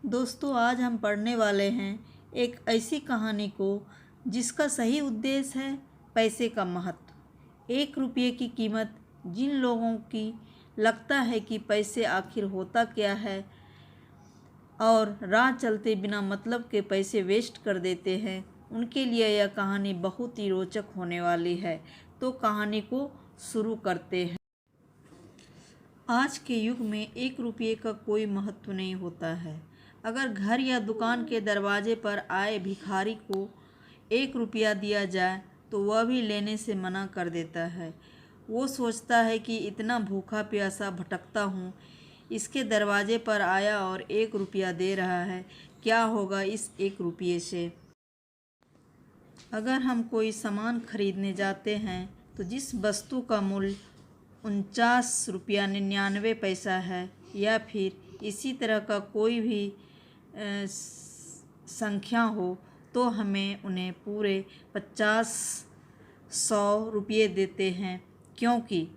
दोस्तों, आज हम पढ़ने वाले हैं एक ऐसी कहानी को जिसका सही उद्देश्य है पैसे का महत्व। 1 रुपये की कीमत। जिन लोगों की लगता है कि पैसे आखिर होता क्या है और राह चलते बिना मतलब के पैसे वेस्ट कर देते हैं, उनके लिए यह कहानी बहुत ही रोचक होने वाली है। तो कहानी को शुरू करते हैं। आज के युग में 1 रुपये का कोई महत्व नहीं होता है। अगर घर या दुकान के दरवाजे पर आए भिखारी को 1 रुपया दिया जाए तो वह भी लेने से मना कर देता है। वो सोचता है कि इतना भूखा प्यासा भटकता हूँ, इसके दरवाजे पर आया और 1 रुपया दे रहा है, क्या होगा इस 1 रुपये से। अगर हम कोई सामान खरीदने जाते हैं तो जिस वस्तु का मूल्य 49 रुपया 99 पैसा है या फिर इसी तरह का कोई भी संख्या हो, तो हमें उन्हें पूरे 50-100 रुपये देते हैं, क्योंकि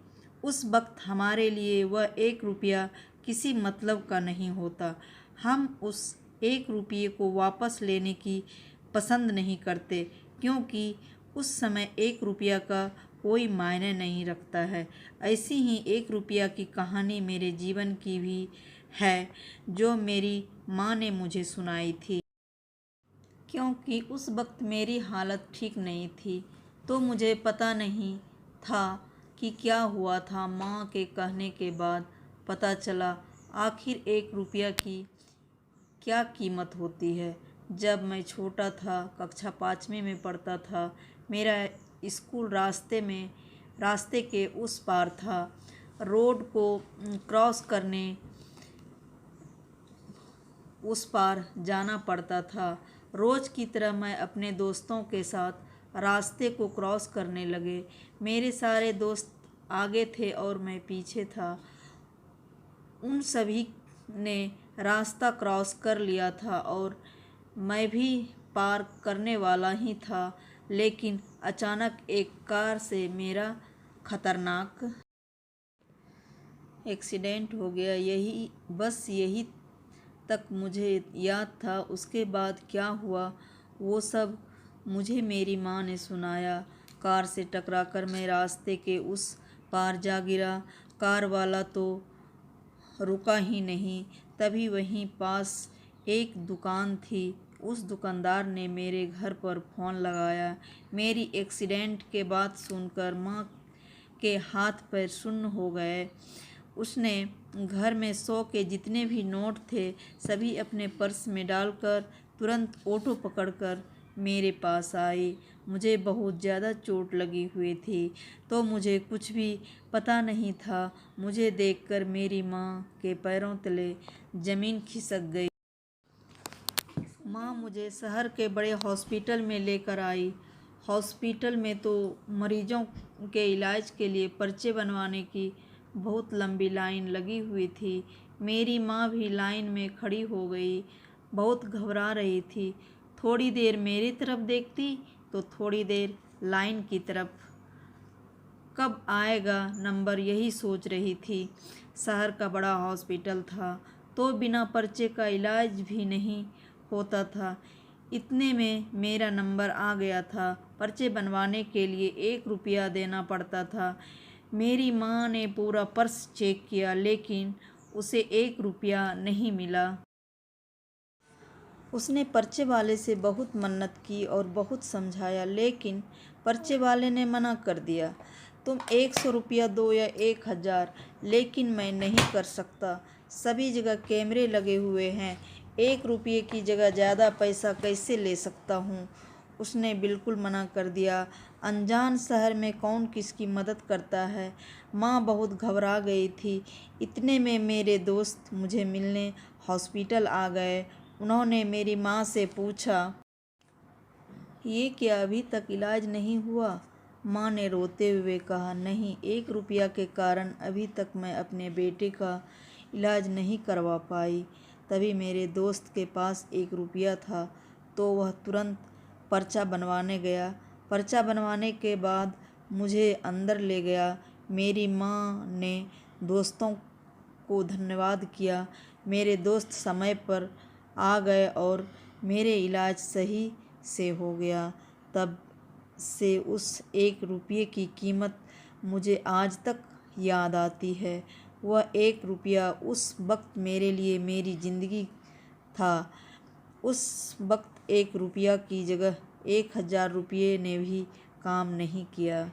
उस वक्त हमारे लिए वह 1 रुपया किसी मतलब का नहीं होता। हम उस 1 रुपये को वापस लेने की पसंद नहीं करते, क्योंकि उस समय 1 रुपया का कोई मायने नहीं रखता है। ऐसी ही 1 रुपया की कहानी मेरे जीवन की भी है, जो मेरी माँ ने मुझे सुनाई थी। क्योंकि उस वक्त मेरी हालत ठीक नहीं थी, तो मुझे पता नहीं था कि क्या हुआ था। माँ के कहने के बाद पता चला आखिर 1 रुपया की क्या कीमत होती है। जब मैं छोटा था, कक्षा 5वीं में पढ़ता था, मेरा स्कूल रास्ते के उस पार था। रोड को क्रॉस करने उस पार जाना पड़ता था। रोज़ की तरह मैं अपने दोस्तों के साथ रास्ते को क्रॉस करने लगे। मेरे सारे दोस्त आगे थे और मैं पीछे था। उन सभी ने रास्ता क्रॉस कर लिया था और मैं भी पार करने वाला ही था, लेकिन अचानक एक कार से मेरा खतरनाक एक्सीडेंट हो गया। यही तक मुझे याद था। उसके बाद क्या हुआ वो सब मुझे मेरी माँ ने सुनाया। कार से टकराकर मैं रास्ते के उस पार जा गिरा। कार वाला तो रुका ही नहीं। तभी वहीं पास एक दुकान थी। उस दुकानदार ने मेरे घर पर फ़ोन लगाया। मेरी एक्सीडेंट के बात सुनकर माँ के हाथ पैर सुन्न हो गए। उसने घर में 100 के जितने भी नोट थे सभी अपने पर्स में डालकर तुरंत ऑटो पकड़कर मेरे पास आई। मुझे बहुत ज़्यादा चोट लगी हुई थी, तो मुझे कुछ भी पता नहीं था। मुझे देखकर मेरी माँ के पैरों तले ज़मीन खिसक गई। माँ मुझे शहर के बड़े हॉस्पिटल में लेकर आई। हॉस्पिटल में तो मरीजों के इलाज के लिए पर्चे बनवाने की बहुत लंबी लाइन लगी हुई थी। मेरी माँ भी लाइन में खड़ी हो गई, बहुत घबरा रही थी। थोड़ी देर मेरी तरफ देखती तो थोड़ी देर लाइन की तरफ। कब आएगा नंबर, यही सोच रही थी। शहर का बड़ा हॉस्पिटल था, तो बिना पर्चे का इलाज भी नहीं होता था। इतने में मेरा नंबर आ गया था। पर्चे बनवाने के लिए 1 रुपया देना पड़ता था। मेरी माँ ने पूरा पर्स चेक किया, लेकिन उसे 1 रुपया नहीं मिला। उसने पर्चे वाले से बहुत मन्नत की और बहुत समझाया, लेकिन पर्चे वाले ने मना कर दिया। तुम 100 रुपया दो या 1000, लेकिन मैं नहीं कर सकता। सभी जगह कैमरे लगे हुए हैं। 1 रुपये की जगह ज़्यादा पैसा कैसे ले सकता हूँ। उसने बिल्कुल मना कर दिया। अनजान शहर में कौन किसकी मदद करता है। माँ बहुत घबरा गई थी। इतने में मेरे दोस्त मुझे मिलने हॉस्पिटल आ गए। उन्होंने मेरी माँ से पूछा, ये क्या अभी तक इलाज नहीं हुआ? माँ ने रोते हुए कहा, नहीं, 1 रुपया के कारण अभी तक मैं अपने बेटे का इलाज नहीं करवा पाई। तभी मेरे दोस्त के पास 1 रुपया था, तो वह तुरंत पर्चा बनवाने गया। पर्चा बनवाने के बाद मुझे अंदर ले गया। मेरी माँ ने दोस्तों को धन्यवाद किया। मेरे दोस्त समय पर आ गए और मेरे इलाज सही से हो गया। तब से उस 1 रुपये की कीमत मुझे आज तक याद आती है। वह 1 रुपया उस वक्त मेरे लिए मेरी ज़िंदगी था। उस वक्त 1 रुपया की जगह 1000 रुपये ने भी काम नहीं किया।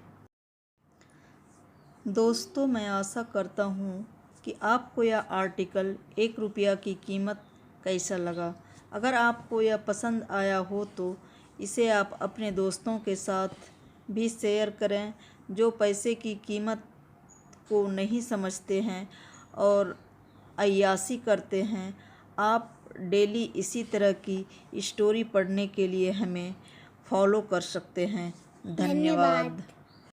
दोस्तों, मैं आशा करता हूँ कि आपको यह आर्टिकल 1 रुपया की कीमत कैसा लगा। अगर आपको यह पसंद आया हो तो इसे आप अपने दोस्तों के साथ भी शेयर करें जो पैसे की कीमत को नहीं समझते हैं और अय्याशी करते हैं। आप डेली इसी तरह की स्टोरी पढ़ने के लिए हमें फॉलो कर सकते हैं। धन्यवाद।